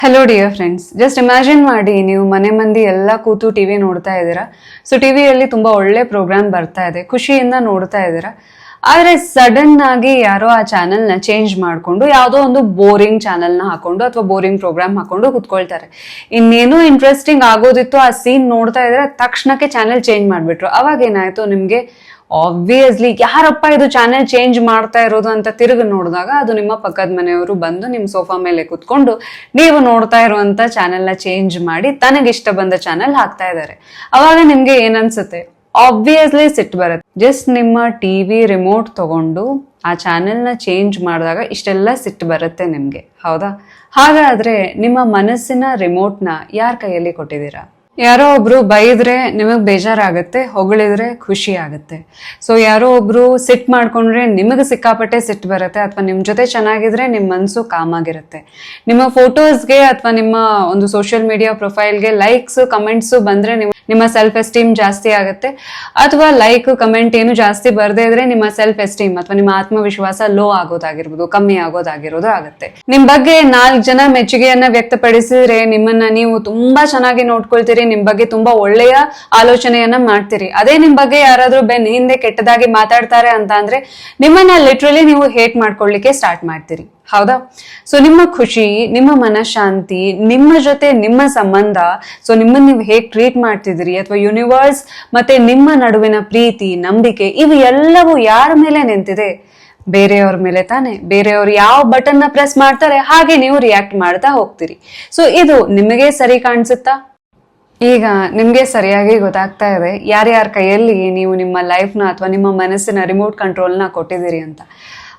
Hello dear friends, just imagine ಮಾಡಿ ನೀವು ಮನೆ ಮಂದಿ ಎಲ್ಲ ಕೂತು ಟಿವಿ ನೋಡ್ತಾ ಇದ್ದೀರಾ. ಸೊ ಟಿವಿಯಲ್ಲಿ ತುಂಬಾ ಒಳ್ಳೆ ಪ್ರೋಗ್ರಾಮ್ ಬರ್ತಾ ಇದೆ, ಖುಷಿಯಿಂದ ನೋಡ್ತಾ ಇದ್ದೀರಾ. ಆದ್ರೆ ಸಡನ್ ಆಗಿ ಯಾರೋ ಆ ಚಾನೆಲ್ ನ ಚೇಂಜ್ ಮಾಡ್ಕೊಂಡು ಯಾವುದೋ ಒಂದು ಬೋರಿಂಗ್ ಚಾನೆಲ್ ನ ಹಾಕೊಂಡು ಅಥವಾ ಬೋರಿಂಗ್ ಪ್ರೋಗ್ರಾಮ್ ಹಾಕೊಂಡು ಕುತ್ಕೊಳ್ತಾರೆ. ಇನ್ನೇನೋ ಇಂಟ್ರೆಸ್ಟಿಂಗ್ ಆಗೋದಿತ್ತು, ಆ ಸೀನ್ ನೋಡ್ತಾ ಇದ್ರೆ ತಕ್ಷಣಕ್ಕೆ ಚಾನೆಲ್ ಚೇಂಜ್ ಮಾಡ್ಬಿಟ್ರು. ಅವಾಗ ಏನಾಯ್ತು, ನಿಮ್ಗೆ ಆಬ್ವಿಯಸ್ಲಿ ಯಾರಪ್ಪ ಇದು ಚಾನೆಲ್ ಚೇಂಜ್ ಮಾಡ್ತಾ ಇರೋದು ಅಂತ ತಿರುಗಿ ನೋಡಿದಾಗ ಅದು ನಿಮ್ಮ ಪಕ್ಕದ ಮನೆಯವರು ಬಂದು ನಿಮ್ ಸೋಫಾ ಮೇಲೆ ಕುತ್ಕೊಂಡು ನೀವು ನೋಡ್ತಾ ಇರುವಂತ ಚಾನೆಲ್ ನ ಚೇಂಜ್ ಮಾಡಿ ತನಗಿಷ್ಟ ಬಂದ ಚಾನೆಲ್ ಹಾಕ್ತಾ ಇದ್ದಾರೆ. ಅವಾಗ ನಿಮ್ಗೆ ಏನನ್ಸುತ್ತೆ? ಆಬ್ವಿಯಸ್ಲಿ ಸಿಟ್ಟು ಬರುತ್ತೆ. ಜಸ್ಟ್ ನಿಮ್ಮ ಟಿವಿ ರಿಮೋಟ್ ತಗೊಂಡು ಆ ಚಾನೆಲ್ ನ ಚೇಂಜ್ ಮಾಡಿದಾಗ ಇಷ್ಟೆಲ್ಲ ಸಿಟ್ಟು ಬರುತ್ತೆ ನಿಮ್ಗೆ, ಹೌದಾ? ಹಾಗಾದ್ರೆ ನಿಮ್ಮ ಮನಸ್ಸಿನ ರಿಮೋಟ್ ನ ಯಾರ ಕೈಯಲ್ಲಿ ಕೊಟ್ಟಿದ್ದೀರಾ? ಯಾರೋ ಒಬ್ರು ಬೈದ್ರೆ ನಿಮಗ್ ಬೇಜಾರಾಗತ್ತೆ, ಹೊಗಳಿದ್ರೆ ಖುಷಿ ಆಗುತ್ತೆ. ಸೊ ಯಾರೋ ಒಬ್ರು ಸಿಟ್ ಮಾಡ್ಕೊಂಡ್ರೆ ನಿಮಗೆ ಸಿಕ್ಕಾಪಟ್ಟೆ ಸಿಟ್ಟು ಬರುತ್ತೆ, ಅಥವಾ ನಿಮ್ ಜೊತೆ ಚೆನ್ನಾಗಿದ್ರೆ ನಿಮ್ ಮನ್ಸು ಕಾಮ್ ಆಗಿರುತ್ತೆ. ನಿಮ್ಮ ಫೋಟೋಸ್ಗೆ ಅಥವಾ ನಿಮ್ಮ ಒಂದು ಸೋಷಿಯಲ್ ಮೀಡಿಯಾ ಪ್ರೊಫೈಲ್ಗೆ ಲೈಕ್ಸ್ ಕಮೆಂಟ್ಸ್ ಬಂದ್ರೆ ನಿಮ್ಮ ಸೆಲ್ಫ್ ಎಸ್ಟೀಮ್ ಜಾಸ್ತಿ ಆಗುತ್ತೆ. ಅಥವಾ ಲೈಕ್ ಕಮೆಂಟ್ ಏನು ಜಾಸ್ತಿ ಬರ್ದೇ ಇದ್ರೆ ನಿಮ್ಮ ಸೆಲ್ಫ್ ಎಸ್ಟೀಮ್ ಅಥವಾ ನಿಮ್ಮ ಆತ್ಮವಿಶ್ವಾಸ ಲೋ ಆಗೋದಾಗಿರ್ಬೋದು, ಕಮ್ಮಿ ಆಗೋದಾಗಿರೋದು ಆಗುತ್ತೆ. ನಿಮ್ ಬಗ್ಗೆ 4 ಜನ ಮೆಚ್ಚುಗೆಯನ್ನ ವ್ಯಕ್ತಪಡಿಸಿದ್ರೆ ನಿಮ್ಮನ್ನ ನೀವು ತುಂಬಾ ಚೆನ್ನಾಗಿ ನೋಡ್ಕೊಳ್ತೀರಿ, ನಿಮ್ ಬಗ್ಗೆ ತುಂಬಾ ಒಳ್ಳೆಯ ಆಲೋಚನೆಯನ್ನ ಮಾಡ್ತೀರಿ. ಅದೇ ನಿಮ್ ಬಗ್ಗೆ ಯಾರಾದ್ರೂ ಹಿಂದೆ ಕೆಟ್ಟದಾಗಿ ಮಾತಾಡ್ತಾರೆ ಅಂತ ಅಂದ್ರೆ ನಿಮ್ಮನ್ನ ಲಿಟ್ರಲಿ ನೀವು ಹೇಟ್ ಮಾಡ್ಕೊಳ್ಳಿಕ್ಕೆ ಸ್ಟಾರ್ಟ್ ಮಾಡ್ತೀರಿ, ಹೌದಾ? ಸೊ ನಿಮ್ಮ ಖುಷಿ, ನಿಮ್ಮ ಮನಃಶಾಂತಿ, ನಿಮ್ಮ ಜೊತೆ ನಿಮ್ಮ ಸಂಬಂಧ, ಸೊ ನಿಮ್ಮನ್ನ ನೀವು ಹೇಗ್ ಟ್ರೀಟ್ ಮಾಡ್ತಿದ್ದೀರಿ, ಅಥವಾ ಯೂನಿವರ್ಸ್ ಮತ್ತೆ ನಿಮ್ಮ ನಡುವಿನ ಪ್ರೀತಿ, ನಂಬಿಕೆ, ಇವು ಎಲ್ಲವೂ ಯಾರ ಮೇಲೆ ನಿಂತಿದೆ? ಬೇರೆಯವ್ರ ಮೇಲೆ ತಾನೆ. ಬೇರೆಯವ್ರು ಯಾವ ಬಟನ್ ನ ಪ್ರೆಸ್ ಮಾಡ್ತಾರೆ ಹಾಗೆ ನೀವು ರಿಯಾಕ್ಟ್ ಮಾಡ್ತಾ ಹೋಗ್ತೀರಿ. ಸೊ ಇದು ನಿಮಗೆ ಸರಿ ಕಾಣಿಸುತ್ತಾ? ಈಗ ನಿಮ್ಗೆ ಸರಿಯಾಗಿ ಗೊತ್ತಾಗ್ತಾ ಇದೆ ಯಾರ್ಯಾರ ಕೈಯಲ್ಲಿ ನೀವು ನಿಮ್ಮ ಲೈಫ್ ನ ಅಥವಾ ನಿಮ್ಮ ಮನಸ್ಸಿನ ರಿಮೋಟ್ ಕಂಟ್ರೋಲ್ ನ ಕೊಟ್ಟಿದ್ದೀರಿ ಅಂತ.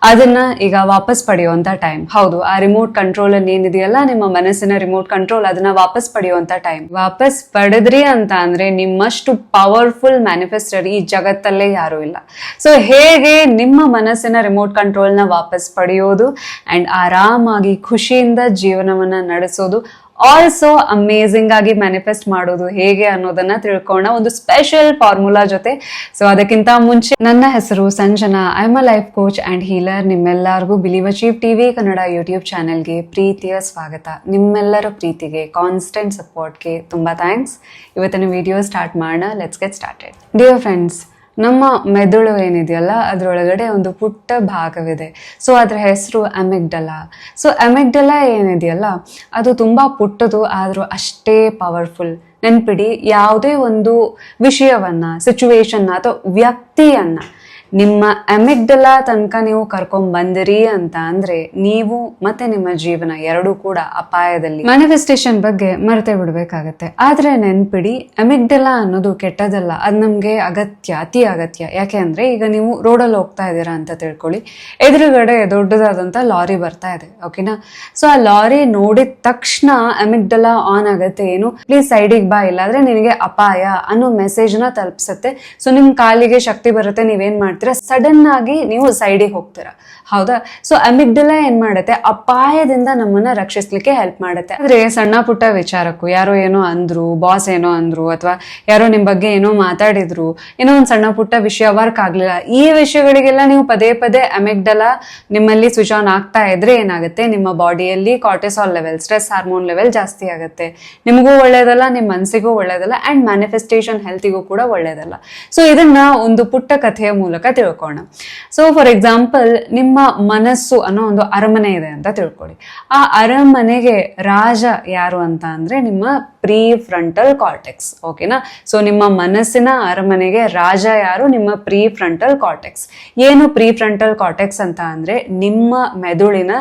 ಅದನ್ನ ಈಗ ವಾಪಸ್ ಪಡೆಯುವಂತ ಟೈಮ್. ಹೌದು, ಆ ರಿಮೋಟ್ ಕಂಟ್ರೋಲ್ ಏನಿದೆಯಲ್ಲ, ನಿಮ್ಮ ಮನಸ್ಸಿನ ರಿಮೋಟ್ ಕಂಟ್ರೋಲ್, ಅದನ್ನ ವಾಪಸ್ ಪಡೆಯುವಂತ ಟೈಮ್. ವಾಪಸ್ ಪಡೆದ್ರಿ ಅಂತ ಅಂದ್ರೆ ನಿಮ್ಮಷ್ಟು ಪವರ್ಫುಲ್ ಮ್ಯಾನಿಫೆಸ್ಟರ್ ಈ ಜಗತ್ತಲ್ಲೇ ಯಾರು ಇಲ್ಲ. ಸೊ ಹೇಗೆ ನಿಮ್ಮ ಮನಸ್ಸಿನ ರಿಮೋಟ್ ಕಂಟ್ರೋಲ್ ನ ವಾಪಸ್ ಪಡೆಯೋದು ಅಂಡ್ ಆರಾಮಾಗಿ ಖುಷಿಯಿಂದ ಜೀವನವನ್ನ ನಡೆಸೋದು, ಆಲ್ಸೋ ಅಮೇಝಿಂಗ್ ಆಗಿ ಮ್ಯಾನಿಫೆಸ್ಟ್ ಮಾಡೋದು ಹೇಗೆ ಅನ್ನೋದನ್ನ ತಿಳ್ಕೊಳ್ಳೋಣ ಒಂದು ಸ್ಪೆಷಲ್ ಫಾರ್ಮುಲಾ ಜೊತೆ. ಸೊ ಅದಕ್ಕಿಂತ ಮುಂಚೆ, ನನ್ನ ಹೆಸರು Sanjana, I am a life coach and healer. ನಿಮ್ಮೆಲ್ಲರಿಗೂ believe achieve TV Kannada YouTube ಚಾನೆಲ್ಗೆ ಪ್ರೀತಿಯ ಸ್ವಾಗತ. ನಿಮ್ಮೆಲ್ಲರ ಪ್ರೀತಿಗೆ, ಕಾನ್ಸ್ಟೆಂಟ್ ಸಪೋರ್ಟ್ಗೆ ತುಂಬಾ ಥ್ಯಾಂಕ್ಸ್. ಇವತ್ತಿನ ವಿಡಿಯೋ ಸ್ಟಾರ್ಟ್ ಮಾಡೋಣ. Let's get started. Dear friends, ನಮ್ಮ ಮೆದುಳು ಏನಿದೆಯಲ್ಲ ಅದರೊಳಗಡೆ ಒಂದು ಪುಟ್ಟ ಭಾಗವಿದೆ. ಸೊ ಅದ್ರ ಹೆಸರು ಅಮಿಗ್ಡಲಾ. ಸೊ ಅಮಿಗ್ಡಲಾ ಏನಿದೆಯಲ್ಲ ಅದು ತುಂಬಾ ಪುಟ್ಟದು, ಆದ್ರೂ ಅಷ್ಟೇ ಪವರ್ಫುಲ್. ನೆನ್ಪಿಡಿ, ಯಾವುದೇ ಒಂದು ವಿಷಯವನ್ನ, ಸಿಚುವೇಶನ್ ಅಥವಾ ವ್ಯಕ್ತಿಯನ್ನ ನಿಮ್ಮ ಅಮಿಗ್ಡಲಾ ತನಕ ನೀವು ಕರ್ಕೊಂಡ್ ಬಂದಿರಿ ಅಂತ ಅಂದ್ರೆ ನೀವು ಮತ್ತೆ ನಿಮ್ಮ ಜೀವನ ಎರಡೂ ಕೂಡ ಅಪಾಯದಲ್ಲಿ. ಮ್ಯಾನಿಫೆಸ್ಟೇಷನ್ ಬಗ್ಗೆ ಮರೆತೇ ಬಿಡ್ಬೇಕಾಗತ್ತೆ. ಆದ್ರೆ ನೆನ್ಪಿಡಿ, ಅಮಿಗ್ಡಲಾ ಅನ್ನೋದು ಕೆಟ್ಟದಲ್ಲ, ಅದ್ ನಮ್ಗೆ ಅಗತ್ಯ, ಅತಿ ಅಗತ್ಯ. ಯಾಕೆ ಅಂದ್ರೆ ಈಗ ನೀವು ರೋಡಲ್ಲಿ ಹೋಗ್ತಾ ಇದ್ದೀರಾ ಅಂತ ತಿಳ್ಕೊಳ್ಳಿ, ಎದುರುಗಡೆ ದೊಡ್ಡದಾದಂತ ಲಾರಿ ಬರ್ತಾ ಇದೆ, ಓಕೆನಾ? ಸೊ ಆ ಲಾರಿ ನೋಡಿದ ತಕ್ಷಣ ಅಮಿಗ್ಡಲಾ ಆನ್ ಆಗತ್ತೆ. ಏನು, ಪ್ಲೀಸ್ ಸೈಡಿಗೆ ಬಾ, ಇಲ್ಲಾದ್ರೆ ನಿನಗೆ ಅಪಾಯ ಅನ್ನೋ ಮೆಸೇಜ್ ನ ತಲುಪಿಸುತ್ತೆ. ಸೊ ನಿಮ್ ಕಾಲಿಗೆ ಶಕ್ತಿ ಬರುತ್ತೆ, ನೀವೇನ್ ಮಾಡ್ತೀರಾ, ಸಡನ್ ಆಗಿ ನೀವು ಸೈಡಿಗೆ ಹೋಗ್ತೀರಾ, ಹೌದಾ? ಸೊ ಅಮಿಗ್ಡಲಾ ಏನ್ ಮಾಡುತ್ತೆ, ಅಪಾಯದಿಂದ ನಮ್ಮನ್ನ ರಕ್ಷಿಸ್ಲಿಕ್ಕೆ ಹೆಲ್ಪ್ ಮಾಡುತ್ತೆ. ಆದ್ರೆ ಸಣ್ಣ ಪುಟ್ಟ ವಿಚಾರಕ್ಕೂ, ಯಾರೋ ಏನೋ ಅಂದ್ರು, ಬಾಸ್ ಏನೋ ಅಂದ್ರು, ಅಥವಾ ಯಾರೋ ನಿಮ್ ಬಗ್ಗೆ ಏನೋ ಮಾತಾಡಿದ್ರು, ಏನೋ ಒಂದ್ ಸಣ್ಣ ಪುಟ್ಟ ವಿಷಯ ವರ್ಕ್ ಆಗ್ಲಿಲ್ಲ, ಈ ವಿಷಯಗಳಿಗೆಲ್ಲ ನೀವು ಪದೇ ಪದೇ ಅಮಿಗ್ಡಲಾ ನಿಮ್ಮಲ್ಲಿ ಸ್ವಿಚ್ ಆನ್ ಆಗ್ತಾ ಇದ್ರೆ ಏನಾಗುತ್ತೆ, ನಿಮ್ಮ ಬಾಡಿಯಲ್ಲಿ cortisol level, stress hormone level ಜಾಸ್ತಿ ಆಗುತ್ತೆ. ನಿಮಗೂ ಒಳ್ಳೇದಲ್ಲ, ನಿಮ್ ಮನಸ್ಸಿಗೂ ಒಳ್ಳೇದಲ್ಲ, ಅಂಡ್ ಮ್ಯಾನಿಫೆಸ್ಟೇಷನ್ ಹೆಲ್ತಿಗೂ ಕೂಡ ಒಳ್ಳೇದಲ್ಲ. ಸೊ ಇದನ್ನ ಒಂದು ಪುಟ್ಟ ಕಥೆಯ ಮೂಲಕ ತಿಳ್ಕೋಣ. ಸೊ ಫಾರ್ ಎಕ್ಸಾಂಪಲ್, ನಿಮ್ಮ ಮನಸ್ಸು ಅನ್ನೋ ಒಂದು ಅರಮನೆ ಇದೆ ಅಂತ ತಿಳ್ಕೊಳ್ಳಿ. ಆ ಅರಮನೆಗೆ ರಾಜ ಯಾರು ಅಂತ ಅಂದ್ರೆ ನಿಮ್ಮ ಪ್ರೀ ಫ್ರಂಟಲ್ ಕಾರ್ಟೆಕ್ಸ್, ಓಕೆನಾ? ಸೊ ನಿಮ್ಮ ಮನಸ್ಸಿನ ಅರಮನೆಗೆ ರಾಜ ಯಾರು? ನಿಮ್ಮ ಪ್ರೀ ಫ್ರಂಟಲ್ ಕಾರ್ಟೆಕ್ಸ್. ಏನು ಪ್ರೀ ಫ್ರಂಟಲ್ ಕಾರ್ಟೆಕ್ಸ್ ಅಂತ ಅಂದ್ರೆ ನಿಮ್ಮ ಮೆದುಳಿನ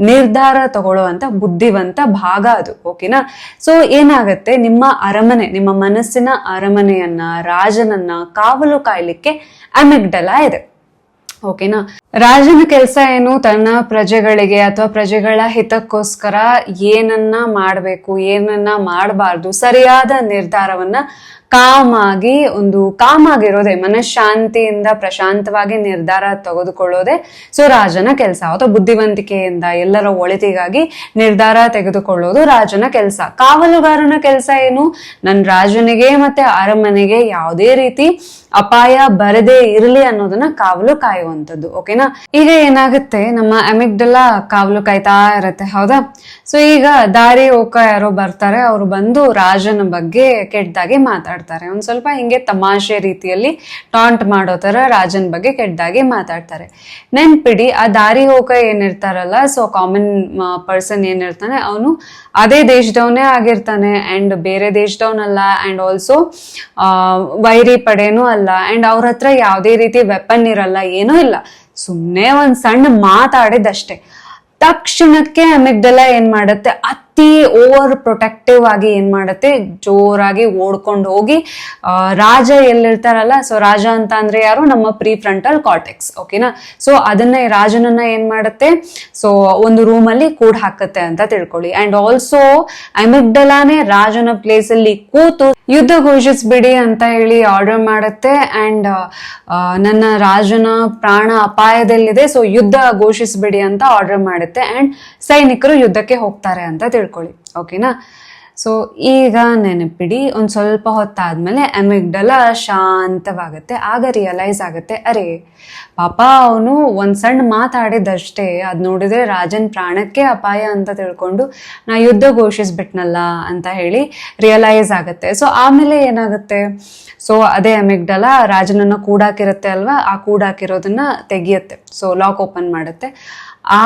ನಿರ್ಧಾರ ತಗೊಳ್ಳುವಂತ ಬುದ್ಧಿವಂತ ಭಾಗ ಅದು, ಓಕೆನಾ? ಸೊ ಏನಾಗತ್ತೆ, ನಿಮ್ಮ ಅರಮನೆ, ನಿಮ್ಮ ಮನಸ್ಸಿನ ಅರಮನೆಯನ್ನ, ರಾಜನನ್ನ ಕಾವಲು ಕಾಯ್ಲಿಕ್ಕೆ ಅಮಿಗ್ಡಲಾ ಇದೆ, ಓಕೆನಾ? ರಾಜನ ಕೆಲಸ ಏನು, ತನ್ನ ಪ್ರಜೆಗಳಿಗೆ ಅಥವಾ ಪ್ರಜೆಗಳ ಹಿತಕ್ಕೋಸ್ಕರ ಏನನ್ನ ಮಾಡಬೇಕು, ಏನನ್ನ ಮಾಡಬಾರ್ದು, ಸರಿಯಾದ ನಿರ್ಧಾರವನ್ನ ಕಾಮ್ ಆಗಿರೋದೆ, ಮನಃಶಾಂತಿಯಿಂದ ಪ್ರಶಾಂತವಾಗಿ ನಿರ್ಧಾರ ತೆಗೆದುಕೊಳ್ಳೋದೆ ಸೊ ರಾಜನ ಕೆಲಸ. ಅಥವಾ ಬುದ್ಧಿವಂತಿಕೆಯಿಂದ ಎಲ್ಲರ ಒಳಿತಿಗಾಗಿ ನಿರ್ಧಾರ ತೆಗೆದುಕೊಳ್ಳೋದು ರಾಜನ ಕೆಲಸ. ಕಾವಲುಗಾರನ ಕೆಲಸ ಏನು? ನನ್ನ ರಾಜನಿಗೆ ಮತ್ತೆ ಅರಮನೆಗೆ ಯಾವುದೇ ರೀತಿ ಅಪಾಯ ಬರದೇ ಇರಲಿ ಅನ್ನೋದನ್ನ ಕಾವಲು ಕಾಯುವಂಥದ್ದು. ಓಕೆನಾ? ಈಗ ಏನಾಗುತ್ತೆ, ನಮ್ಮ ಅಮಿಗ್ಡಲಾ ಕಾವಲು ಕಾಯ್ತಾ ಇರತ್ತೆ, ಹೌದಾ? ಸೊ ಈಗ ದಾರಿ ಹೋಗ ಯಾರೋ ಬರ್ತಾರೆ, ಅವ್ರು ಬಂದು ರಾಜನ ಬಗ್ಗೆ ಕೆಟ್ಟದಾಗಿ ಮಾತಾಡ್ತಾರೆ. ಒಂದ್ ಸ್ವಲ್ಪ ಹಿಂಗೆ ತಮಾಷೆ ರೀತಿಯಲ್ಲಿ ಟಾಂಟ್ ಮಾಡೋ ತರ ರಾಜನ ಬಗ್ಗೆ ಕೆಟ್ಟದಾಗಿ ಮಾತಾಡ್ತಾರೆ. ನೆನ್ಪಿಡಿ, ಆ ದಾರಿ ಹೋಗ ಏನಿರ್ತಾರಲ್ಲ, ಸೊ ಕಾಮನ್ ಪರ್ಸನ್ ಏನಿರ್ತಾನೆ ಅವನು ಅದೇ ದೇಶದವನೇ ಆಗಿರ್ತಾನೆ, ಅಂಡ್ ಬೇರೆ ದೇಶದವನಲ್ಲ, ಅಂಡ್ ಆಲ್ಸೋ ವೈರಿ ಪಡೆನೂ ಅಲ್ಲ, ಅಂಡ್ ಅವ್ರ ಹತ್ರ ಯಾವುದೇ ರೀತಿ ವೆಪನ್ ಇರಲ್ಲ, ಏನೂ ಇಲ್ಲ. ಸುಮ್ಮನೆ ಒಂದ್ ಸಣ್ಣ ಮಾತಾಡಿದಷ್ಟೇ. ತಕ್ಷಣಕ್ಕೆ ಅಮಿಗ್ಡಲಾ ಏನ್ ಮಾಡತ್ತೆ, ಅತಿ ಓವರ್ ಪ್ರೊಟೆಕ್ಟಿವ್ ಆಗಿ ಏನ್ ಮಾಡತ್ತೆ, ಜೋರಾಗಿ ಓಡ್ಕೊಂಡು ಹೋಗಿ ರಾಜ ಎಲ್ಲಿರ್ತಾರಲ್ಲ, ಸೊ ರಾಜ ಅಂತ ಅಂದ್ರೆ ಯಾರು? ನಮ್ಮ ಪ್ರೀ ಫ್ರಂಟಲ್ ಕಾರ್ಟೆಕ್ಸ್. ಓಕೆನಾ? ಸೊ ಅದನ್ನ ರಾಜನನ್ನ ಏನ್ ಮಾಡತ್ತೆ, ಸೊ ಒಂದು ರೂಮ್ ಅಲ್ಲಿ ಕೂಡ್ ಹಾಕತ್ತೆ ಅಂತ ತಿಳ್ಕೊಳ್ಳಿ. ಅಂಡ್ ಆಲ್ಸೋ ಅಮಿಗ್ಡಲಾನೇ ರಾಜನ ಪ್ಲೇಸ್ ಅಲ್ಲಿ ಕೂತು ಯುದ್ಧ ಘೋಷಿಸ್ಬಿಡಿ ಅಂತ ಹೇಳಿ ಆರ್ಡರ್ ಮಾಡುತ್ತೆ. ಅಂಡ್ ನನ್ನ ರಾಜನ ಪ್ರಾಣ ಅಪಾಯದಲ್ಲಿದೆ, ಸೊ ಯುದ್ಧ ಘೋಷಿಸ್ಬಿಡಿ ಅಂತ ಆರ್ಡರ್ ಮಾಡುತ್ತೆ. ಅಂಡ್ ಸೈನಿಕರು ಯುದ್ಧಕ್ಕೆ ಹೋಗ್ತಾರೆ ಅಂತ ತಿಳ್ಕೊಳ್ಳಿ. ಓಕೆನಾ? ಸೊ ಈಗ ನೆನಪಿಡಿ, ಒಂದ್ ಸ್ವಲ್ಪ ಹೊತ್ತಾದ್ಮೇಲೆ ಅಮಿಗ್ಡಲಾ ಶಾಂತವಾಗುತ್ತೆ. ಆಗ ರಿಯಲೈಸ್ ಆಗುತ್ತೆ, ಅರೆ ಪಾಪ ಅವನು ಒಂದ್ ಸಣ್ಣ ಮಾತಾಡಿದಷ್ಟೇ, ಅದ್ ನೋಡಿದ್ರೆ ರಾಜನ್ ಪ್ರಾಣಕ್ಕೆ ಅಪಾಯ ಅಂತ ತಿಳ್ಕೊಂಡು ನಾ ಯುದ್ಧ ಘೋಷಿಸ್ಬಿಟ್ನಲ್ಲ ಅಂತ ಹೇಳಿ ರಿಯಲೈಸ್ ಆಗುತ್ತೆ. ಸೊ ಆಮೇಲೆ ಏನಾಗುತ್ತೆ, ಸೊ ಅದೇ ಅಮಿಗ್ಡಲಾ ರಾಜನನ್ನ ಕೂಡಾಕಿರುತ್ತೆ ಅಲ್ವಾ, ಆ ಕೂಡಾಕಿರೋದನ್ನ ತೆಗಿಯುತ್ತೆ. ಸೊ ಲಾಕ್ ಓಪನ್ ಮಾಡುತ್ತೆ.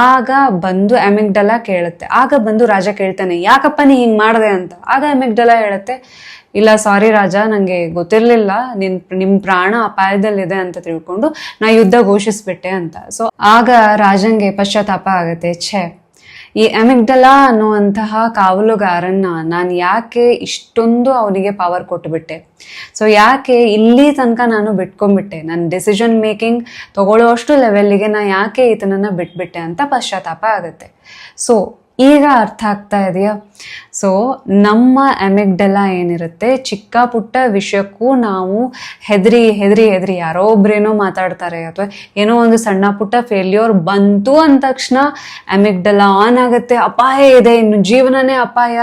ಆಗ ಬಂದು ಅಮಿಗ್ಡಲಾ ಕೇಳುತ್ತೆ. ಆಗ ಬಂದು ರಾಜ ಕೇಳ್ತಾನೆ, ಯಾಕಪ್ಪ ನೀ ಹಿಂಗ್ ಮಾಡ್ದೆ ಅಂತ. ಆಗ ಅಮಿಗ್ಡಲಾ ಹೇಳುತ್ತೆ, ಇಲ್ಲ ಸಾರಿ ರಾಜ, ನಂಗೆ ಗೊತ್ತಿರ್ಲಿಲ್ಲ ನಿಮ್ ಪ್ರಾಣ ಅಪಾಯದಲ್ಲಿದೆ ಅಂತ ತಿಳ್ಕೊಂಡು ನಾ ಯುದ್ಧ ಘೋಷಿಸ್ಬಿಟ್ಟೆ ಅಂತ. ಸೊ ಆಗ ರಾಜಂಗೆ ಪಶ್ಚಾತ್ತಾಪ ಆಗತ್ತೆ, ಛೇ ಈ ಅಮಿಗ್ಡಲಾ ಅನ್ನುವಂತಹ ಕಾವಲುಗಾರನ್ನ ನಾನು ಯಾಕೆ ಇಷ್ಟೊಂದು ಅವನಿಗೆ ಪವರ್ ಕೊಟ್ಬಿಟ್ಟೆ, ಸೊ ಯಾಕೆ ಇಲ್ಲಿ ತನಕ ನಾನು ಬಿಟ್ಕೊಂಡ್ಬಿಟ್ಟೆ, ನನ್ನ ಡಿಸಿಷನ್ ಮೇಕಿಂಗ್ ತಗೊಳ್ಳೋಷ್ಟು ಲೆವೆಲ್ಗೆ ನಾ ಯಾಕೆ ಈತನನ್ನ ಬಿಟ್ಬಿಟ್ಟೆ ಅಂತ ಪಶ್ಚಾತ್ತಾಪ ಆಗುತ್ತೆ. ಸೊ ಈಗ ಅರ್ಥ ಆಗ್ತಾ ಇದೆಯಾ? ಸೊ ನಮ್ಮ ಅಮಿಗ್ಡಲಾ ಏನಿರುತ್ತೆ, ಚಿಕ್ಕ ಪುಟ್ಟ ವಿಷಯಕ್ಕೂ ನಾವು ಹೆದರಿ ಹೆದರಿ ಹೆದರಿ ಯಾರೋ ಒಬ್ರೇನೋ ಮಾತಾಡ್ತಾರೆ ಅಥವಾ ಏನೋ ಒಂದು ಸಣ್ಣ ಪುಟ್ಟ ಫೇಲ್ಯೂರ್ ಬಂತು ಅಂದ ತಕ್ಷಣ ಅಮಿಗ್ಡಲಾ ಆನ್ ಆಗುತ್ತೆ, ಅಪಾಯ ಇದೆ, ಇನ್ನು ಜೀವನನೇ ಅಪಾಯ,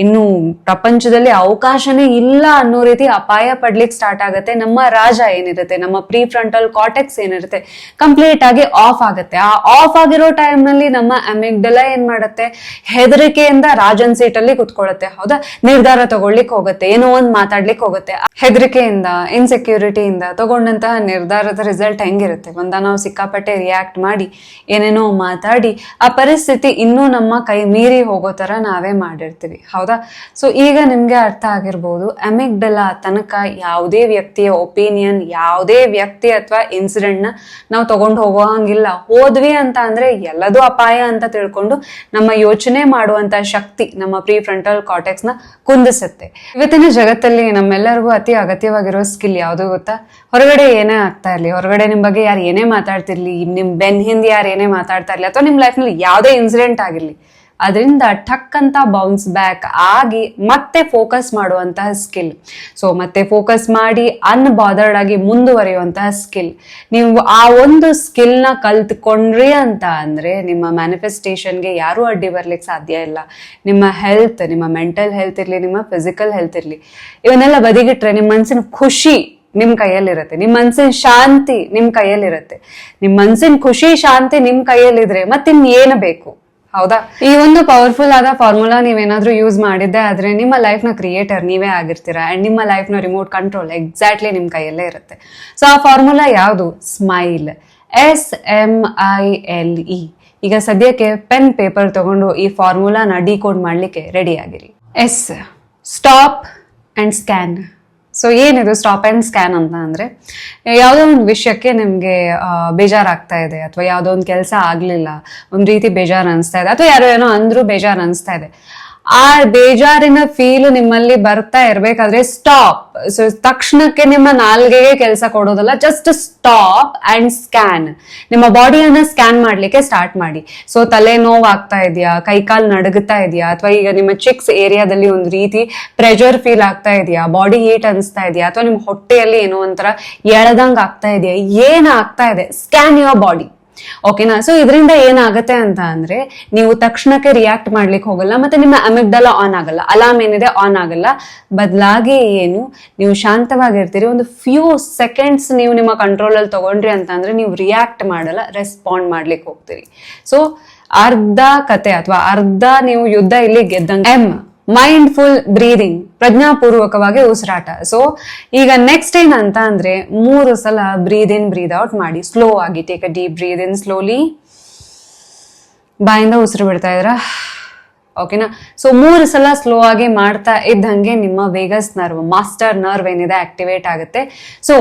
ಇನ್ನು ಪ್ರಪಂಚದಲ್ಲಿ ಅವಕಾಶನೇ ಇಲ್ಲ ಅನ್ನೋ ರೀತಿ ಅಪಾಯ ಪಡ್ಲಿಕ್ಕೆ ಸ್ಟಾರ್ಟ್ ಆಗುತ್ತೆ. ನಮ್ಮ ರಾಜ ಏನಿರುತ್ತೆ, ನಮ್ಮ ಪ್ರೀ ಫ್ರಂಟಲ್ ಕಾರ್ಟೆಕ್ಸ್ ಏನಿರುತ್ತೆ, ಕಂಪ್ಲೀಟ್ ಆಗಿ ಆಫ್ ಆಗುತ್ತೆ. ಆ ಆಫ್ ಆಗಿರೋ ಟೈಮ್ ನಲ್ಲಿ ನಮ್ಮ ಅಮಿಗ್ಡಲಾ ಏನ್ ಮಾಡುತ್ತೆ, ಹೆದರಿಕೆಯಿಂದ ರಾಜನ್ ಸೀಟಲ್ಲಿ ಕುತ್ಕೊಳ್ಳುತ್ತೆ, ಹೌದಾ? ನಿರ್ಧಾರ ತಗೊಳ್ಲಿಕ್ಕೆ ಹೋಗುತ್ತೆ, ಏನೋ ಒಂದ್ ಮಾತಾಡ್ಲಿಕ್ಕೆ ಹೋಗುತ್ತೆ. ಹೆದರಿಕೆಯಿಂದ, ಇನ್ಸೆಕ್ಯೂರಿಟಿಯಿಂದ ತಗೊಂಡಂತಹ ನಿರ್ಧಾರದ ರಿಸಲ್ಟ್ ಹೆಂಗಿರುತ್ತೆ? ನಾವು ಸಿಕ್ಕಾಪಟ್ಟೆ ರಿಯಾಕ್ಟ್ ಮಾಡಿ ಏನೇನೋ ಮಾತಾಡಿ ಆ ಪರಿಸ್ಥಿತಿ ಇನ್ನೂ ನಮ್ಮ ಕೈ ಮೀರಿ ಹೋಗೋ ತರ ನಾವೇ ಮಾಡಿರ್ತೀವಿ, ಹೌದಾ? ಸೊ ಈಗ ನಿಮ್ಗೆ ಅರ್ಥ ಆಗಿರ್ಬೋದು, ಅಮಿಗ್ಡಲಾ ತನಕ ಯಾವುದೇ ವ್ಯಕ್ತಿಯ ಒಪಿನಿಯನ್, ಯಾವುದೇ ವ್ಯಕ್ತಿ ಅಥವಾ ಇನ್ಸಿಡೆಂಟ್ ನ ನಾವು ತಗೊಂಡು ಹೋಗೋಂಗಿಲ್ಲ. ಹೋದ್ವಿ ಅಂತ ಅಂದ್ರೆ ಎಲ್ಲದೂ ಅಪಾಯ ಅಂತ ತಿಳ್ಕೊಂಡು ನಮ್ಮ ಯೋಚನೆ ಮಾಡುವಂತ ಶಕ್ತಿ ನಮ್ಮ ಪ್ರೀ ಫ್ರಂಟಲ್ ಕಾರ್ಟೆಕ್ಸ್ ನ ಕುಂದಿಸುತ್ತೆ. ಇವತ್ತಿನ ಜಗತ್ತಲ್ಲಿ ನಮ್ಮೆಲ್ಲರಿಗೂ ಅತಿ ಅಗತ್ಯವಾಗಿರೋ ಸ್ಕಿಲ್ ಯಾವುದು ಗೊತ್ತಾ? ಹೊರಗಡೆ ಏನೇ ಆಗ್ತಾ ಇರ್ಲಿ, ಹೊರಗಡೆ ನಿಮ್ ಬಗ್ಗೆ ಯಾರು ಏನೇ ಮಾತಾಡ್ತಿರ್ಲಿ, ನಿಮ್ ಬೆನ್ ಹಿಂದೆ ಯಾರು ಏನೇ ಮಾತಾಡ್ತಾ ಇರ್ಲಿ, ಅಥವಾ ನಿಮ್ ಲೈಫ್ ನಲ್ಲಿ ಯಾವುದೇ ಇನ್ಸಿಡೆಂಟ್ ಆಗಿರ್ಲಿ, ಅದರಿಂದ ಟಕ್ ಅಂತ ಬೌನ್ಸ್ ಬ್ಯಾಕ್ ಆಗಿ ಮತ್ತೆ ಫೋಕಸ್ ಮಾಡುವಂತಹ ಸ್ಕಿಲ್. ಸೊ ಮತ್ತೆ ಫೋಕಸ್ ಮಾಡಿ ಅನ್ಬಾದರ್ಡ್ ಆಗಿ ಮುಂದುವರಿಯುವಂತಹ ಸ್ಕಿಲ್. ನೀವು ಆ ಒಂದು ಸ್ಕಿಲ್ ನ ಕಲ್ತ್ಕೊಂಡ್ರಿ ಅಂತ ಅಂದ್ರೆ ನಿಮ್ಮ ಮ್ಯಾನಿಫೆಸ್ಟೇಷನ್ಗೆ ಯಾರು ಅಡ್ಡಿ ಬರ್ಲಿಕ್ಕೆ ಸಾಧ್ಯ ಇಲ್ಲ. ನಿಮ್ಮ ಹೆಲ್ತ್, ನಿಮ್ಮ ಮೆಂಟಲ್ ಹೆಲ್ತ್ ಇರ್ಲಿ, ನಿಮ್ಮ ಫಿಸಿಕಲ್ ಹೆಲ್ತ್ ಇರ್ಲಿ, ಇವನ್ನೆಲ್ಲ ಬದಿಗಿಟ್ರೆ ನಿಮ್ಮ ಮನಸ್ಸಿನ ಖುಷಿ ನಿಮ್ ಕೈಯಲ್ಲಿರುತ್ತೆ, ನಿಮ್ ಮನ್ಸಿನ ಶಾಂತಿ ನಿಮ್ ಕೈಯಲ್ಲಿರುತ್ತೆ. ನಿಮ್ ಮನ್ಸಿನ ಖುಷಿ ಶಾಂತಿ ನಿಮ್ ಕೈಯಲ್ಲಿದ್ರೆ ಮತ್ತಿನ್ ಏನು ಬೇಕು, ಹೌದಾ? ಈ ಒಂದು ಪವರ್ಫುಲ್ ಆದ ಫಾರ್ಮುಲಾ ನೀವೇನಾದ್ರೂ ಯೂಸ್ ಮಾಡಿದ್ದೆ ಆದ್ರೆ ನಿಮ್ಮ ಲೈಫ್ ನ ಕ್ರಿಯೇಟರ್ ನೀವೇ ಆಗಿರ್ತೀರಾ. ಅಂಡ್ ನಿಮ್ಮ ಲೈಫ್ ನ ರಿಮೋಟ್ ಕಂಟ್ರೋಲ್ ಎಕ್ಸಾಕ್ಟ್ಲಿ ನಿಮ್ ಕೈಯಲ್ಲೇ ಇರುತ್ತೆ. ಸೊ ಆ ಫಾರ್ಮುಲಾ ಯಾವುದು? Smile, SMILE. ಈಗ ಸದ್ಯಕ್ಕೆ ಪೆನ್ ಪೇಪರ್ ತಗೊಂಡು ಈ ಫಾರ್ಮುಲಾನ ಡಿಕೋಡ್ ಮಾಡ್ಲಿಕ್ಕೆ ರೆಡಿ ಆಗಿರಿ. S, stop and scan. So ಏನಿದು ಸ್ಟಾಪ್ ಅಂಡ್ ಸ್ಕ್ಯಾನ್ ಅಂತ ಅಂದ್ರೆ, ಯಾವುದೋ ಒಂದು ವಿಷಯಕ್ಕೆ ನಿಮ್ಗೆ ಬೇಜಾರಾಗ್ತಾ ಇದೆ, ಅಥವಾ ಯಾವುದೋ ಒಂದು ಕೆಲಸ ಆಗ್ಲಿಲ್ಲ, ಒಂದ್ ರೀತಿ ಬೇಜಾರು ಅನಿಸ್ತಾ ಇದೆ, ಅಥವಾ ಯಾರೋ ಏನೋ ಅಂದ್ರೂ ಬೇಜಾರು ಅನಿಸ್ತಾ ಇದೆ. ಆ ಬೇಜಾರಿನ ಫೀಲ್ ನಿಮ್ಮಲ್ಲಿ ಬರ್ತಾ ಇರ್ಬೇಕಾದ್ರೆ ಸ್ಟಾಪ್. ಸೊ ತಕ್ಷಣಕ್ಕೆ ನಿಮ್ಮ ನಾಲ್ಗೆಗೆ ಕೆಲಸ ಕೊಡೋದಲ್ಲ, ಜಸ್ಟ್ ಸ್ಟಾಪ್ ಅಂಡ್ ಸ್ಕ್ಯಾನ್. ನಿಮ್ಮ ಬಾಡಿಯನ್ನ ಸ್ಕ್ಯಾನ್ ಮಾಡ್ಲಿಕ್ಕೆ ಸ್ಟಾರ್ಟ್ ಮಾಡಿ. ಸೊ ತಲೆ ನೋವು ಆಗ್ತಾ ಇದೆಯಾ, ಕೈಕಾಲ್ ನಡುಗುತ್ತಾ ಇದೆಯಾ, ಅಥವಾ ಈಗ ನಿಮ್ಮ ಚಿಕ್ಸ್ ಏರಿಯಾದಲ್ಲಿ ಒಂದು ರೀತಿ ಪ್ರೆಷರ್ ಫೀಲ್ ಆಗ್ತಾ ಇದೆಯಾ, ಬಾಡಿ ಹೀಟ್ ಅನಿಸ್ತಾ ಇದೆಯಾ, ಅಥವಾ ನಿಮ್ಮ ಹೊಟ್ಟೆಯಲ್ಲಿ ಏನೋ ಒಂಥರ ಎಳೆದಂಗ್ ಆಗ್ತಾ ಇದೆಯಾ, ಏನ್ ಆಗ್ತಾ ಇದೆ, ಸ್ಕ್ಯಾನ್ ಯುವರ್ ಬಾಡಿ. ಓಕೆನಾ? ಸೊ ಇದರಿಂದ ಏನಾಗತ್ತೆ ಅಂತ ಅಂದ್ರೆ ನೀವು ತಕ್ಷಣಕ್ಕೆ ರಿಯಾಕ್ಟ್ ಮಾಡ್ಲಿಕ್ಕೆ ಹೋಗಲ್ಲ, ಮತ್ತೆ ನಿಮ್ಮ ಅಮಿಗ್ಡಲ ಆನ್ ಆಗಲ್ಲ, ಅಲಾರ್ಮ್ ಏನಿದೆ ಆನ್ ಆಗಲ್ಲ. ಬದಲಾಗಿ ಏನು, ನೀವು ಶಾಂತವಾಗಿರ್ತೀರಿ. ಒಂದು ಫ್ಯೂ ಸೆಕೆಂಡ್ಸ್ ನೀವು ನಿಮ್ಮ ಕಂಟ್ರೋಲ್ ಅಲ್ಲಿ ತಗೊಂಡ್ರಿ ಅಂತ ಅಂದ್ರೆ ನೀವು ರಿಯಾಕ್ಟ್ ಮಾಡಲ್ಲ, ರೆಸ್ಪಾಂಡ್ ಮಾಡ್ಲಿಕ್ಕೆ ಹೋಗ್ತೀರಿ. ಸೊ ಅರ್ಧ ಕತೆ ಅಥವಾ ಅರ್ಧ ನೀವು ಯುದ್ಧ ಇಲ್ಲಿ ಗೆದ್ದಂಗೆ. ಮೈಂಡ್ಫುಲ್ ಬ್ರೀದಿಂಗ್, ಪ್ರಜ್ಞಾಪೂರ್ವಕವಾಗಿ ಉಸಿರಾಟ. ಸೊ ಈಗ ನೆಕ್ಸ್ಟ್ ಏನಂತ ಅಂದ್ರೆ 3 ಸಲ ಬ್ರೀದ್ ಇನ್ ಬ್ರೀದ್ ಔಟ್ ಮಾಡಿ, ಸ್ಲೋ ಆಗಿ. Take a deep breathe in slowly, ಬಾಯಿಂದ ಉಸಿರು ಬಿಡ್ತಾ ಇದ್ರ. ಓಕೆನಾ? ಸೊ 3 ಸಲ ಸ್ಲೋ ಆಗಿ ಮಾಡ್ತಾ ಇದ್ದಂಗೆ ನಿಮ್ಮ ವೇಗಸ್ ನರ್ವ್, ಮಾಸ್ಟರ್ ನರ್ವ್ ಏನಿದೆ ಆಕ್ಟಿವೇಟ್ ಆಗುತ್ತೆ. ಸೊ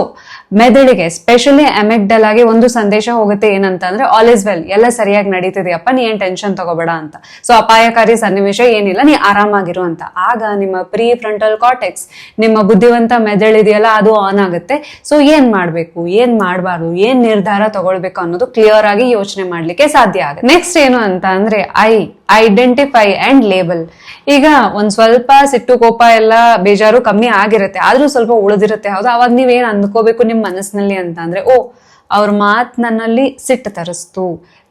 ಮೆದುಳಿಗೆ, ಸ್ಪೆಷಲಿ ಅಮೆಗ್ಡಲ್ ಆಗಿ ಒಂದು ಸಂದೇಶ ಹೋಗುತ್ತೆ, ಏನಂತ ಅಂದ್ರೆ ಆಲ್ ಇಸ್ ವೆಲ್, ಎಲ್ಲ ಸರಿಯಾಗಿ ನಡೀತಿದೆಯಪ್ಪ, ನೀ ಏನ್ ಟೆನ್ಷನ್ ತಗೋಬೇಡ ಅಂತ. ಸೊ ಅಪಾಯಕಾರಿ ಸನ್ನಿವೇಶ ಏನಿಲ್ಲ, ನೀ ಆರಾಮಾಗಿರು ಅಂತ. ಆಗ ನಿಮ್ಮ ಪ್ರೀ ಫ್ರಂಟಲ್ ಕಾರ್ಟೆಕ್ಸ್, ನಿಮ್ಮ ಬುದ್ಧಿವಂತ ಮೆದುಳಿದೆಯಲ್ಲ, ಅದು ಆನ್ ಆಗುತ್ತೆ. ಸೊ ಏನ್ ಮಾಡ್ಬೇಕು, ಏನ್ ಮಾಡಬಾರ್ದು, ಏನ್ ನಿರ್ಧಾರ ತಗೊಳ್ಬೇಕು ಅನ್ನೋದು ಕ್ಲಿಯರ್ ಆಗಿ ಯೋಚನೆ ಮಾಡ್ಲಿಕ್ಕೆ ಸಾಧ್ಯ ಆಗುತ್ತೆ. ನೆಕ್ಸ್ಟ್ ಏನು ಅಂತ ಅಂದ್ರೆ ಐಡೆಂಟಿಫೈ ಅಂಡ್ ಲೇಬಲ್. ಈಗ ಒಂದ್ ಸ್ವಲ್ಪ ಸಿಟ್ಟು, ಕೋಪ ಎಲ್ಲ ಬೇಜಾರು ಕಮ್ಮಿ ಆಗಿರುತ್ತೆ, ಆದ್ರೂ ಸ್ವಲ್ಪ ಉಳಿದಿರುತ್ತೆ. ಹೌದಾ? ಅವಾಗ ನೀವೇನ್ ಅಂದ್ಕೋಬೇಕು ನಿಮ್ ಮನಸ್ಸಿನಲ್ಲಿ ಅಂತ ಅಂದ್ರೆ, ಓ ಅವ್ರ ಮಾತ್ ನನ್ನಲ್ಲಿ ಸಿಟ್ಟು ತರಿಸ್ತು,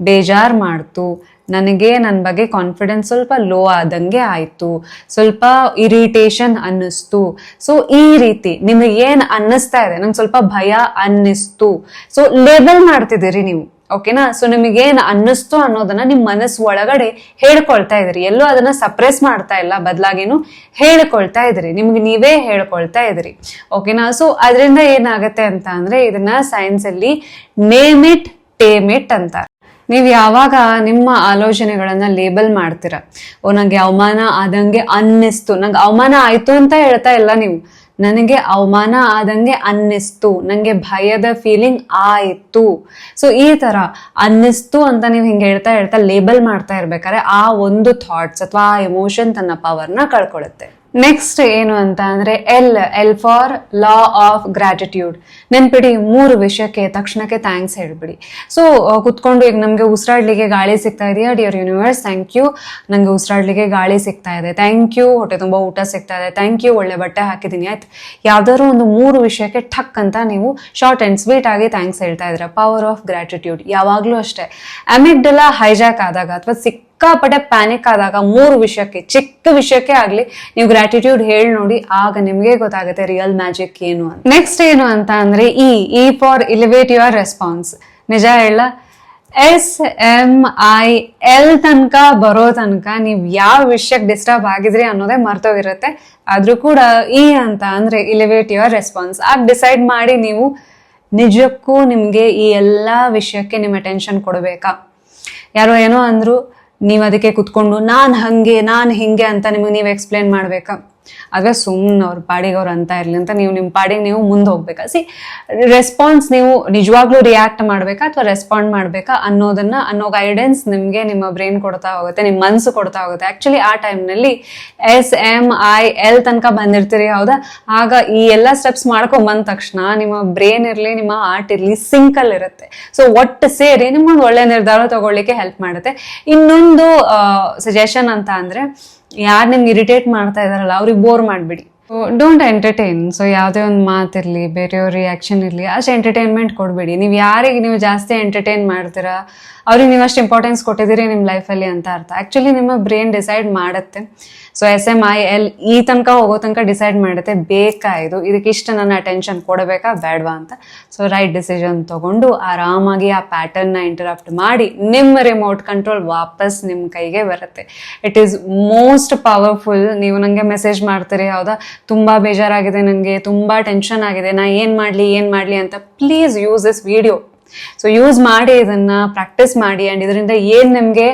ಬೇಜಾರ್ ಮಾಡ್ತು, ನನಗೆ ನನ್ನ ಬಗ್ಗೆ ಕಾನ್ಫಿಡೆನ್ಸ್ ಸ್ವಲ್ಪ ಲೋ ಆದಂಗೆ ಆಯ್ತು, ಸ್ವಲ್ಪ ಇರಿಟೇಷನ್ ಅನ್ನಿಸ್ತು. ಸೊ ಈ ರೀತಿ ನಿಮಗೆ ಏನ್ ಅನ್ನಿಸ್ತಾ ಇದೆ, ನಂಗೆ ಸ್ವಲ್ಪ ಭಯ ಅನ್ನಿಸ್ತು. ಸೊ ಲೇಬಲ್ ಮಾಡ್ತಿದ್ದೀರಿ ನೀವು. ಓಕೆನಾ? ಸೊ ನಿಮಗೇನ್ ಅನ್ನಿಸ್ತು ಅನ್ನೋದನ್ನ ನಿಮ್ ಮನಸ್ಸು ಒಳಗಡೆ ಹೇಳ್ಕೊಳ್ತಾ ಇದ್ರಿ, ಎಲ್ಲೂ ಅದನ್ನ ಸಪ್ರೆಸ್ ಮಾಡ್ತಾ ಇಲ್ಲ, ಬದಲಾಗೇನು ಹೇಳ್ಕೊಳ್ತಾ ಇದ್ರಿ, ನಿಮ್ಗೆ ನೀವೇ ಹೇಳ್ಕೊಳ್ತಾ ಇದ್ರಿ. ಓಕೆನಾ? ಸೊ ಅದರಿಂದ ಏನಾಗತ್ತೆ ಅಂತ ಅಂದ್ರೆ, ಇದನ್ನ ಸೈನ್ಸ್ ಅಲ್ಲಿ ನೇಮ್ ಇಟ್ ಟೇಮ್ ಇಟ್ ಅಂತ. ನೀವು ಯಾವಾಗ ನಿಮ್ಮ ಆಲೋಚನೆಗಳನ್ನ ಲೇಬಲ್ ಮಾಡ್ತೀರಾ, ಓ ನಂಗೆ ಅವಮಾನ ಆದಂಗೆ ಅನ್ನಿಸ್ತು, ನಂಗೆ ಅವಮಾನ ಆಯ್ತು ಅಂತ ಹೇಳ್ತಾ ಇಲ್ಲ ನೀವು, ನನಗೆ ಅವಮಾನ ಆದಂಗೆ ಅನ್ನಿಸ್ತು, ನಂಗೆ ಭಯದ ಫೀಲಿಂಗ್ ಆಯ್ತು. ಸೊ ಈ ತರ ಅನ್ನಿಸ್ತು ಅಂತ ನೀವು ಹಿಂಗೆ ಹೇಳ್ತಾ ಲೇಬಲ್ ಮಾಡ್ತಾ ಇರ್ಬೇಕಾದ್ರೆ ಆ ಒಂದು ಥಾಟ್ಸ್ ಅಥವಾ ಆ ಎಮೋಷನ್ ತನ್ನ ಪವರ್ನ ಕಳ್ಕೊಳ್ಳುತ್ತೆ. ನೆಕ್ಸ್ಟ್ ಏನು ಅಂತ ಅಂದ್ರೆ L for law of gratitude. ನೆನ್ಪಿಡಿ, 3 ವಿಷಯಕ್ಕೆ ತಕ್ಷಣಕ್ಕೆ ಥ್ಯಾಂಕ್ಸ್ ಹೇಳ್ಬಿಡಿ. ಸೊ ಕುತ್ಕೊಂಡು ಈಗ ನಮ್ಗೆ ಉಸಿರಾಡ್ಲಿಕ್ಕೆ ಗಾಳಿ ಸಿಗ್ತಾ ಇದೆಯಾ, ಡಿಯರ್ ಯೂನಿವರ್ಸ್ ಥ್ಯಾಂಕ್ ಯು, ನಂಗೆ ಉಸಿರಾಡ್ಲಿಕ್ಕೆ ಗಾಳಿ ಸಿಗ್ತಾ ಇದೆ, ಥ್ಯಾಂಕ್ ಯು, ಹೊಟ್ಟೆ ತುಂಬಾ ಊಟ ಸಿಗ್ತಾ ಇದೆ, ಥ್ಯಾಂಕ್ ಯು, ಒಳ್ಳೆ ಬಟ್ಟೆ ಹಾಕಿದೀನಿ, ಆಯ್ತು. ಯಾವ್ದಾದ್ರು ಒಂದು 3 ವಿಷಯಕ್ಕೆ ಠಕ್ ಅಂತ ನೀವು ಶಾರ್ಟ್ ಅಂಡ್ ಸ್ವೀಟ್ ಆಗಿ ಥ್ಯಾಂಕ್ಸ್ ಹೇಳ್ತಾ ಇದ್ರ. Power of gratitude. ಯಾವಾಗ್ಲೂ ಅಷ್ಟೇ, ಅಮಿಗ್ಡಲ ಹೈಜಾಕ್ ಆದಾಗ ಅಥವಾ ಸಿಕ್ಕಾಪಟ್ಟೆ ಪ್ಯಾನಿಕ್ ಆದಾಗ 3 ವಿಷಯಕ್ಕೆ, ಚಿಕ್ಕ ವಿಷಯಕ್ಕೆ ಆಗ್ಲಿ ನೀವು ಗ್ರಾಟಿಟ್ಯೂಡ್ ಹೇಳಿ ನೋಡಿ, ಆಗ ನಿಮ್ಗೆ ಗೊತ್ತಾಗುತ್ತೆ ರಿಯಲ್ ಮ್ಯಾಜಿಕ್ ಏನು ಅಂತ. ನೆಕ್ಸ್ಟ್ ಏನು ಅಂತ ಅಂದ್ರೆ E for elevate your response. ನಿಜ ಹೇಳ, SMIL ತನಕ ಬರೋ ತನಕ ನೀವ್ ಯಾವ ವಿಷಯಕ್ಕೆ ಡಿಸ್ಟರ್ಬ್ ಆಗಿದ್ರಿ ಅನ್ನೋದೇ ಮರ್ತೋಗಿರುತ್ತೆ. ಆದ್ರೂ ಕೂಡ ಅಂತ ಅಂದ್ರೆ ಎಲಿವೇಟ್ ಯುವರ್ ರೆಸ್ಪಾನ್ಸ್. ಆಗ ಡಿಸೈಡ್ ಮಾಡಿ ನೀವು ನಿಜಕ್ಕೂ ನಿಮ್ಗೆ ಈ ಎಲ್ಲಾ ವಿಷಯಕ್ಕೆ ನಿಮ್ಮ ಅಟೆನ್ಷನ್ ಕೊಡ್ಬೇಕಾ. ಯಾರೋ ಏನೋ ಅಂದ್ರು, ನೀವ್ ಅದಕ್ಕೆ ಕುತ್ಕೊಂಡು ನಾನ್ ಹಂಗೆ ನಾನ್ ಹಿಂಗೆ ಅಂತ ನಿಮಗೆ ನೀವು ಎಕ್ಸ್ಪ್ಲೇನ್ ಮಾಡ್ಬೇಕಾ? ಆದ್ರೆ ಸುಮ್ಮನೆ ಅವ್ರ ಪಾಡಿಗೆ ಅವ್ರು ಅಂತ ಇರ್ಲಿ ಅಂತ ನೀವು ನಿಮ್ ಪಾಡಿಗೆ ನೀವು ಮುಂದೆ ಹೋಗ್ಬೇಕಾ. ರೆಸ್ಪಾನ್ಸ್ ನೀವು ನಿಜವಾಗ್ಲೂ ರಿಯಾಕ್ಟ್ ಮಾಡ್ಬೇಕಾ ಅಥವಾ ರೆಸ್ಪಾಂಡ್ ಮಾಡ್ಬೇಕಾ ಅನ್ನೋ ಗೈಡೆನ್ಸ್ ನಿಮ್ಗೆ ನಿಮ್ಮ ಬ್ರೈನ್ ಕೊಡ್ತಾ ಹೋಗುತ್ತೆ, ನಿಮ್ ಮನ್ಸು ಕೊಡ್ತಾ ಹೋಗುತ್ತೆ. ಆಕ್ಚುಲಿ ಆ ಟೈಮ್ನಲ್ಲಿ SMIL ತನಕ ಬಂದಿರ್ತೀರಿ, ಹೌದಾ? ಆಗ ಈ ಎಲ್ಲಾ ಸ್ಟೆಪ್ಸ್ ಮಾಡ್ಕೊಂಡ್ ಬಂದ ತಕ್ಷಣ ನಿಮ್ಮ ಬ್ರೈನ್ ಇರ್ಲಿ, ನಿಮ್ಮ ಹಾರ್ಟ್ ಇರ್ಲಿ ಸಿಂಕಲ್ ಇರುತ್ತೆ. ಸೊ ಒಟ್ಟು ಸೇರಿ ನಿಮ್ಗೊಂದು ಒಳ್ಳೆ ನಿರ್ಧಾರ ತಗೊಳ್ಳಿಕ್ಕೆ ಹೆಲ್ಪ್ ಮಾಡುತ್ತೆ. ಇನ್ನೊಂದು ಸಜೆಷನ್ ಅಂತ ಅಂದ್ರೆ, ಯಾರು ನಿಮ್ಗೆ ಇರಿಟೇಟ್ ಮಾಡ್ತಾ ಇದಾರಲ್ಲ ಅವ್ರಿಗೆ ಬೋರ್ ಮಾಡ್ಬಿಡಿ. Don't entertain. ಸೊ ಯಾವುದೇ ಒಂದು ಮಾತಿರ್ಲಿ, ಬೇರೆಯವ್ರ ರಿಯಾಕ್ಷನ್ ಇರ್ಲಿ, ಅಷ್ಟು ಎಂಟರ್ಟೈನ್ಮೆಂಟ್ ಕೊಡ್ಬೇಡಿ. ನೀವು ಯಾರಿಗೆ ನೀವು ಜಾಸ್ತಿ ಎಂಟರ್ಟೈನ್ ಮಾಡ್ತೀರಾ ಅವ್ರಿಗೆ ನೀವು ಅಷ್ಟು ಇಂಪಾರ್ಟೆನ್ಸ್ ಕೊಟ್ಟಿದ್ದೀರಿ ನಿಮ್ಮ ಲೈಫಲ್ಲಿ ಅಂತ ಅರ್ಥ. ಆಕ್ಚುಲಿ ನಿಮ್ಮ ಬ್ರೈನ್ ಡಿಸೈಡ್ ಮಾಡುತ್ತೆ. ಸೊ SMIL ಈ ತನಕ ಹೋಗೋ ತನಕ ಡಿಸೈಡ್ ಮಾಡುತ್ತೆ, ಬೇಕಾ ಇದಕ್ಕೆ ಇಷ್ಟ ನನ್ನ ಅಟೆನ್ಷನ್ ಕೊಡಬೇಕಾ ಬೇಡವಾ ಅಂತ. ಸೊ ರೈಟ್ ಡಿಸಿಷನ್ ತಗೊಂಡು ಆರಾಮಾಗಿ ಆ ಪ್ಯಾಟರ್ನ್ ನ ಇಂಟರಪ್ಟ್ ಮಾಡಿ ನಿಮ್ಮ ರಿಮೋಟ್ ಕಂಟ್ರೋಲ್ ವಾಪಸ್ ನಿಮ್ ಕೈಗೆ ಬರುತ್ತೆ. It is most powerful. ನೀವು ನಂಗೆ ಮೆಸೇಜ್ ಮಾಡ್ತೀರಿ, ಹೌದಾ, ತುಂಬಾ ಬೇಜಾರಾಗಿದೆ, ನಂಗೆ ತುಂಬಾ ಟೆನ್ಷನ್ ಆಗಿದೆ, ನಾ ಏನ್ ಮಾಡ್ಲಿ ಅಂತ. Please use this video. So use ಮಾಡಿ, ಇದನ್ನ ಪ್ರಾಕ್ಟೀಸ್ ಮಾಡಿ, ಅಂಡ್ ಇದರಿಂದ ಏನ್ ನಿಮ್ಗೆ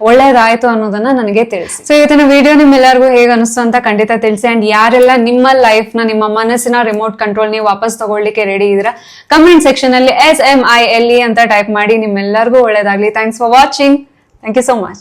ಒಳ್ಳೇದಾಯ್ತು ಅನ್ನೋದನ್ನ ನನಗೆ ತಿಳಿಸಿ. ಸೊ ಇವತ್ತಿನ ವಿಡಿಯೋ ನಿಮ್ಮೆಲ್ಲರಿಗೂ ಹೇಗೆ ಅನಿಸ್ತು ಅಂತ ಖಂಡಿತ ತಿಳಿಸಿ. ಅಂಡ್ ಯಾರೆಲ್ಲ ನಿಮ್ಮ ಲೈಫ್ ನ, ನಿಮ್ಮ ಮನಸ್ಸಿನ ರಿಮೋಟ್ ಕಂಟ್ರೋಲ್ ನೀವು ವಾಪಸ್ ತಗೊಳ್ಳಿಕ್ಕೆ ರೆಡಿ ಇದ್ದೀರಾ, ಕಮೆಂಟ್ ಸೆಕ್ಷನ್ ಅಲ್ಲಿ SMILE ಅಂತ ಟೈಪ್ ಮಾಡಿ. ನಿಮ್ಮೆಲ್ಲರಿಗೂ ಒಳ್ಳೇದಾಗ್ಲಿ. Thanks for watching. Thank you so much.